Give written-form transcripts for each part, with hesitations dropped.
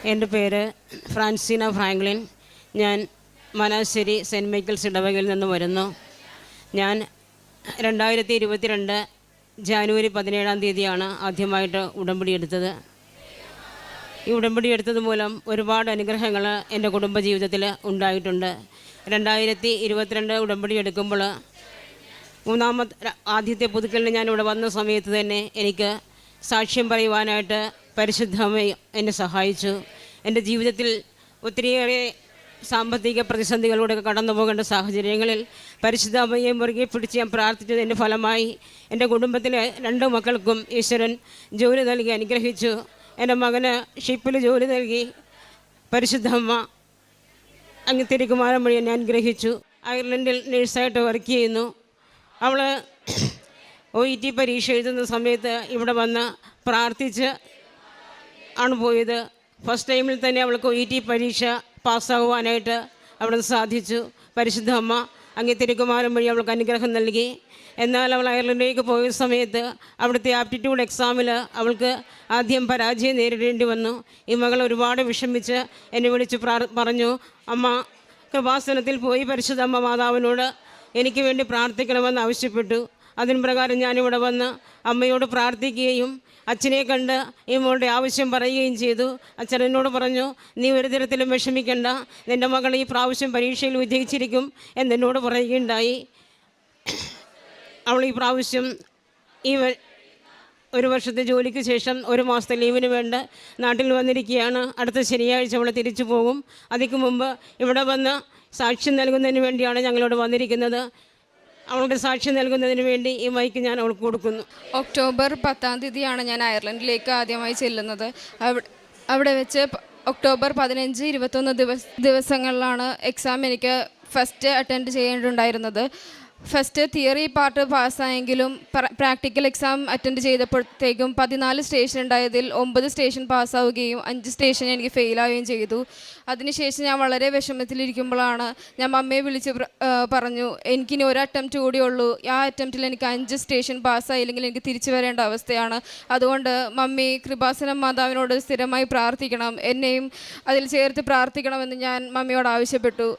എൻ്റെ പേര് Francina Franklin. ഞാൻ മനാശ്ശേരി സെൻറ്റ് മൈക്കിൾസ് ഇടവകയിൽ നിന്ന് വരുന്നു. ഞാൻ 2022 ജാനുവരി 17 ആദ്യമായിട്ട് ഉടമ്പടി എടുത്തത്. ഈ ഉടമ്പടി എടുത്തത് മൂലം ഒരുപാട് അനുഗ്രഹങ്ങൾ എൻ്റെ കുടുംബജീവിതത്തിൽ ഉണ്ടായിട്ടുണ്ട്. 2022 ഉടമ്പടി എടുക്കുമ്പോൾ ആദ്യത്തെ പുതുക്കലിന് ഞാനിവിടെ വന്ന സമയത്ത് തന്നെ എനിക്ക് സാക്ഷ്യം പറയുവാനായിട്ട് പരിശുദ്ധമ്മ എന്നെ സഹായിച്ചു. എൻ്റെ ജീവിതത്തിൽ ഒത്തിരിയേറെ സാമ്പത്തിക പ്രതിസന്ധികളിലൂടെ കടന്നു പോകേണ്ട സാഹചര്യങ്ങളിൽ പരിശുദ്ധ അമ്മയെ മുറുകെ പിടിച്ച് ഞാൻ പ്രാർത്ഥിച്ചതിൻ്റെ ഫലമായി എൻ്റെ കുടുംബത്തിലെ 2 മക്കൾക്കും ഈശ്വരൻ ജോലി നൽകി അനുഗ്രഹിച്ചു. എൻ്റെ മകന് ഷിപ്പിൽ ജോലി നൽകി പരിശുദ്ധ അമ്മ അങ്ങ് തിരുക്കുമാരൻ വഴി എന്നെ അനുഗ്രഹിച്ചു. അയർലൻഡിൽ നേഴ്സായിട്ട് വർക്ക് ചെയ്യുന്നു. അവൾ OET പരീക്ഷ എഴുതുന്ന സമയത്ത് ഇവിടെ വന്ന് പ്രാർത്ഥിച്ച് ആണ് പോയത്. ഫസ്റ്റ് ടൈമിൽ തന്നെ അവൾക്ക് OET പരീക്ഷ പാസ്സാകുവാനായിട്ട് അവിടെ സാധിച്ചു. പരിശുദ്ധ അമ്മ അങ്ങേ തിരുക്കുമാരൻ വഴി അവൾക്ക് അനുഗ്രഹം നൽകി. എന്നാൽ അവൾ അയർലൻഡിലേക്ക് പോയ സമയത്ത് അവിടുത്തെ ആപ്റ്റിറ്റ്യൂഡ് എക്സാമിൽ അവൾക്ക് ആദ്യം പരാജയം നേരിടേണ്ടി വന്നു. ഈ മകൾ ഒരുപാട് വിഷമിച്ച് എന്നെ വിളിച്ച് പറഞ്ഞു, അമ്മ കൃപാസനത്തിൽ പോയി പരിശുദ്ധ അമ്മ മാതാവിനോട് എനിക്ക് വേണ്ടി പ്രാർത്ഥിക്കണമെന്ന് ആവശ്യപ്പെട്ടു. അതിന് പ്രകാരം ഞാനിവിടെ വന്ന് അമ്മയോട് പ്രാർത്ഥിക്കുകയും അച്ഛനെ കണ്ട് ഈ മോളുടെ ആവശ്യം പറയുകയും ചെയ്തു. അച്ഛൻ എന്നോട് പറഞ്ഞു, നീ ഒരു തരത്തിലും വിഷമിക്കണ്ട, നിൻ്റെ മകൾ ഈ പ്രാവശ്യം പരീക്ഷയിൽ വിജയിച്ചിരിക്കും എന്നെന്നോട് പറയുകയുണ്ടായി. അവൾ ഈ പ്രാവശ്യം ഒരു വർഷത്തെ ജോലിക്ക് ശേഷം 1 മാസത്തെ ലീവിന് വേണ്ട നാട്ടിൽ വന്നിരിക്കുകയാണ്. അടുത്ത ശനിയാഴ്ച അവൾ തിരിച്ചു പോകും. അതിക്ക് മുമ്പ് ഇവിടെ വന്ന് സാക്ഷ്യം നൽകുന്നതിന് വേണ്ടിയാണ് ഞങ്ങളോട് വന്നിരിക്കുന്നത്. അവളുടെ സാക്ഷ്യം നൽകുന്നതിന് വേണ്ടി ഈ മൈക്ക് ഞാൻ അവൾക്ക് കൊടുക്കുന്നു. ഒക്ടോബർ 10 ഞാൻ അയർലൻഡിലേക്ക് ആദ്യമായി ചെല്ലുന്നത്. അവിടെ വെച്ച് ഒക്ടോബർ 15, 21 ദിവസങ്ങളിലാണ് എക്സാം എനിക്ക് ഫസ്റ്റ് അറ്റൻഡ് ചെയ്യേണ്ടതുണ്ടായിരുന്നത്. ഫസ്റ്റ് തിയറി പാർട്ട് പാസ്സായെങ്കിലും പ്രാക്ടിക്കൽ എക്സാം അറ്റൻഡ് ചെയ്തപ്പോഴത്തേക്കും 14 സ്റ്റേഷൻ ഉണ്ടായതിൽ 9 സ്റ്റേഷൻ പാസ്സാവുകയും 5 സ്റ്റേഷൻ എനിക്ക് ഫെയിലാവുകയും ചെയ്തു. അതിനുശേഷം ഞാൻ വളരെ വിഷമത്തിലിരിക്കുമ്പോഴാണ് ഞാൻ മമ്മിയെ വിളിച്ച് പറഞ്ഞു, എനിക്കിനി ഒരു അറ്റംപ്റ്റ് കൂടി ഉള്ളൂ, ആ അറ്റംപ്റ്റിൽ എനിക്ക് 5 സ്റ്റേഷൻ പാസ്സായില്ലെങ്കിൽ എനിക്ക് തിരിച്ചു വരേണ്ട അവസ്ഥയാണ്. അതുകൊണ്ട് മമ്മി കൃപാസനം മാതാവിനോട് സ്ഥിരമായി പ്രാർത്ഥിക്കണം, എന്നെയും അതിൽ ചേർത്ത് പ്രാർത്ഥിക്കണമെന്ന് ഞാൻ മമ്മിയോട് ആവശ്യപ്പെട്ടു.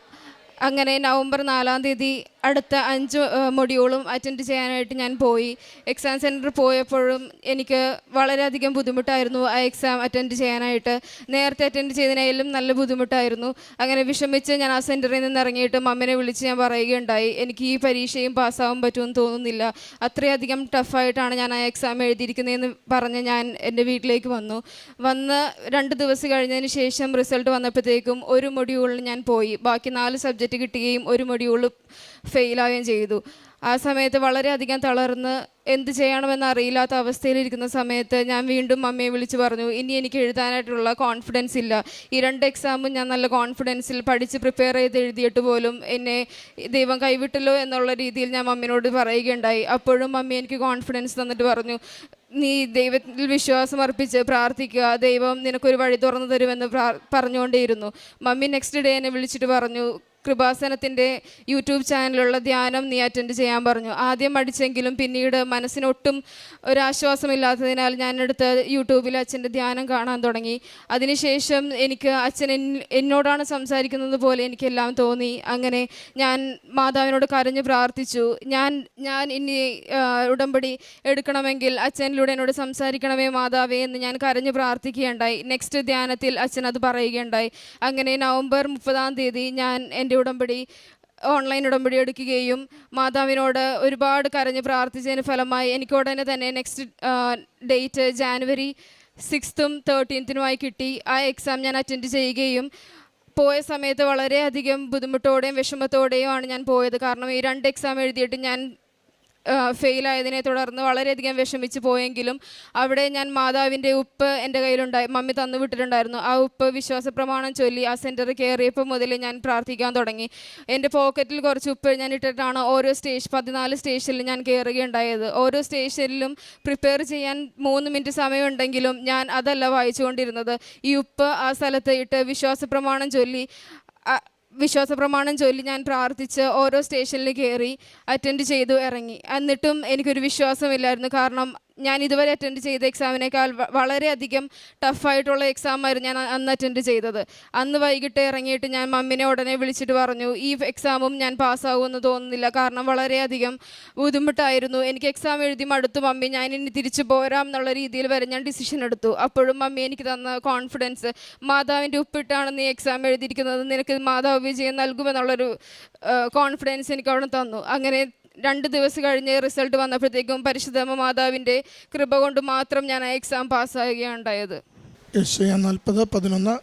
അങ്ങനെ നവംബർ 4 അടുത്ത 5 മൊഡ്യൂളും അറ്റൻഡ് ചെയ്യാനായിട്ട് ഞാൻ പോയി. എക്സാം സെൻറ്ററിൽ പോയപ്പോഴും എനിക്ക് വളരെയധികം ബുദ്ധിമുട്ടായിരുന്നു ആ എക്സാം അറ്റൻഡ് ചെയ്യാനായിട്ട്. നേരത്തെ അറ്റൻഡ് ചെയ്തതിനായാലും നല്ല ബുദ്ധിമുട്ടായിരുന്നു. അങ്ങനെ വിഷമിച്ച് ഞാൻ ആ സെൻറ്ററിൽ നിന്ന് ഇറങ്ങിയിട്ട് മമ്മിനെ വിളിച്ച് ഞാൻ പറയുകയുണ്ടായി, എനിക്ക് ഈ പരീക്ഷയും പാസ്സാവാൻ പറ്റുമെന്ന് തോന്നുന്നില്ല, അത്രയധികം ടഫായിട്ടാണ് ഞാൻ ആ എക്സാം എഴുതിയിരിക്കുന്നതെന്ന് പറഞ്ഞ് ഞാൻ എൻ്റെ വീട്ടിലേക്ക് വന്ന് 2 ദിവസം കഴിഞ്ഞതിന് ശേഷം റിസൾട്ട് വന്നപ്പോഴത്തേക്കും 1 മൊഡ്യൂളിൽ ഞാൻ പോയി. ബാക്കി 4 സബ്ജക്റ്റ് കിട്ടുകയും 1 മൊഡ്യൂൾ ഫെയിലാവുകയും ചെയ്തു. ആ സമയത്ത് വളരെയധികം തളർന്ന് എന്ത് ചെയ്യണമെന്ന് അറിയില്ലാത്ത അവസ്ഥയിലിരിക്കുന്ന സമയത്ത് ഞാൻ വീണ്ടും മമ്മിയെ വിളിച്ച് പറഞ്ഞു, ഇനി എനിക്ക് എഴുതാനായിട്ടുള്ള കോൺഫിഡൻസ് ഇല്ല. ഈ 2 എക്സാമും ഞാൻ നല്ല കോൺഫിഡൻസിൽ പഠിച്ച് പ്രിപ്പയർ ചെയ്ത് എഴുതിയിട്ട് പോലും എന്നെ ദൈവം കൈവിട്ടല്ലോ എന്നുള്ള രീതിയിൽ ഞാൻ മമ്മിനോട് പറയുകയുണ്ടായി. അപ്പോഴും മമ്മി എനിക്ക് കോൺഫിഡൻസ് തന്നിട്ട് പറഞ്ഞു, നീ ദൈവത്തിൽ വിശ്വാസം അർപ്പിച്ച് പ്രാർത്ഥിക്കുക, ദൈവം നിനക്കൊരു വഴി തുറന്നു തരുമെന്ന് പറഞ്ഞുകൊണ്ടേയിരുന്നു. മമ്മി നെക്സ്റ്റ് ഡേ എന്നെ വിളിച്ചിട്ട് പറഞ്ഞു, കൃപാസനത്തിൻ്റെ യൂട്യൂബ് ചാനലിലുള്ള ധ്യാനം നീ അറ്റൻഡ് ചെയ്യാൻ പറഞ്ഞു. ആദ്യം പഠിച്ചെങ്കിലും പിന്നീട് മനസ്സിനൊട്ടും ഒരാശ്വാസമില്ലാത്തതിനാൽ ഞാനെടുത്ത് യൂട്യൂബിൽ അച്ഛൻ്റെ ധ്യാനം കാണാൻ തുടങ്ങി. അതിനുശേഷം എനിക്ക് അച്ഛൻ എന്നോടാണ് സംസാരിക്കുന്നത് പോലെ എനിക്കെല്ലാം തോന്നി. അങ്ങനെ ഞാൻ മാതാവിനോട് കരഞ്ഞ് പ്രാർത്ഥിച്ചു, ഞാൻ ഇനി ഉടമ്പടി എടുക്കണമെങ്കിൽ അച്ഛനിലൂടെ എന്നോട് സംസാരിക്കണമേ മാതാവേ എന്ന് ഞാൻ കരഞ്ഞ് പ്രാർത്ഥിക്കുകയുണ്ടായി. നെക്സ്റ്റ് ധ്യാനത്തിൽ അച്ഛൻ അത് പറയുകയുണ്ടായി. അങ്ങനെ നവംബർ 30 ഞാൻ ഓൺലൈൻ ഉടമ്പടി എടുക്കുകയും മാതാവിനോട് ഒരുപാട് കരഞ്ഞ് പ്രാർത്ഥിച്ചതിന് ഫലമായി എനിക്ക് ഉടനെ തന്നെ next date January 6th 13th കിട്ടി. ആ എക്സാം ഞാൻ അറ്റൻഡ് ചെയ്യുകയും പോയ സമയത്ത് വളരെയധികം ബുദ്ധിമുട്ടോടെയും വിഷമത്തോടെയുമാണ് ഞാൻ പോയത്. കാരണം ഈ 2 എക്സാം എഴുതിയിട്ട് ഞാൻ ഫെയിലായതിനെ തുടർന്ന് വളരെയധികം വിഷമിച്ച് പോയെങ്കിലും അവിടെ ഞാൻ മാതാവിൻ്റെ ഉപ്പ് എൻ്റെ കയ്യിലുണ്ടായി, മമ്മി തന്നു വിട്ടിട്ടുണ്ടായിരുന്നു. ആ ഉപ്പ് വിശ്വാസപ്രമാണം ചൊല്ലി ആ സെൻറ്ററിൽ കയറിയപ്പോൾ മുതൽ ഞാൻ പ്രാർത്ഥിക്കാൻ തുടങ്ങി. എൻ്റെ പോക്കറ്റിൽ കുറച്ച് ഉപ്പ് ഞാൻ ഇട്ടിട്ടാണ് ഓരോ 14 സ്റ്റേഷനിൽ ഞാൻ കയറുകയുണ്ടായത്. ഓരോ സ്റ്റേഷനിലും പ്രിപ്പയർ ചെയ്യാൻ 3 മിനിറ്റ് സമയമുണ്ടെങ്കിലും ഞാൻ അതല്ല വായിച്ചുകൊണ്ടിരുന്നത്. ഈ ഉപ്പ് ആ സ്ഥലത്ത് ഇട്ട് വിശ്വാസപ്രമാണം ചൊല്ലി ഞാൻ പ്രാർത്ഥിച്ച് ഓരോ സ്റ്റേഷനിൽ കയറി അറ്റൻഡ് ചെയ്തു ഇറങ്ങി. എന്നിട്ടും എനിക്കൊരു വിശ്വാസമില്ലായിരുന്നു. കാരണം ഞാൻ ഇതുവരെ അറ്റൻഡ് ചെയ്ത എക്സാമിനേക്കാൾ വളരെയധികം ടഫായിട്ടുള്ള എക്സാമായിരുന്നു ഞാൻ അന്ന് അറ്റൻഡ് ചെയ്തത്. അന്ന് വൈകിട്ട് ഇറങ്ങിയിട്ട് ഞാൻ മമ്മിനെ ഉടനെ വിളിച്ചിട്ട് പറഞ്ഞു, ഈ എക്സാമും ഞാൻ പാസ്സാവുമെന്ന് തോന്നുന്നില്ല, കാരണം വളരെയധികം ബുദ്ധിമുട്ടായിരുന്നു. എനിക്ക് എക്സാം എഴുതി മടുത്തു മമ്മി, ഞാൻ ഇനി തിരിച്ചു പോരാം എന്നുള്ള രീതിയിൽ വരെ ഞാൻ ഡിസിഷൻ എടുത്തു. അപ്പോഴും മമ്മി എനിക്ക് തന്ന കോൺഫിഡൻസ്, മാതാവിൻ്റെ ഉപ്പിട്ടാണ് നീ എക്സാം എഴുതിയിരിക്കുന്നത്, നിനക്ക് മാതാവ് വിജയം നൽകുമെന്നുള്ളൊരു കോൺഫിഡൻസ് എനിക്ക് അവിടെ തന്നു. അങ്ങനെ 2 ദിവസം കഴിഞ്ഞ് റിസൾട്ട് വന്നപ്പോഴത്തേക്കും പരിശുദ്ധ മാതാവിൻ്റെ കൃപ കൊണ്ട് മാത്രം ഞാൻ ആ എക്സാം പാസ്സാകുകയാണ് ഉണ്ടായത്. യെശയ്യാ 40:11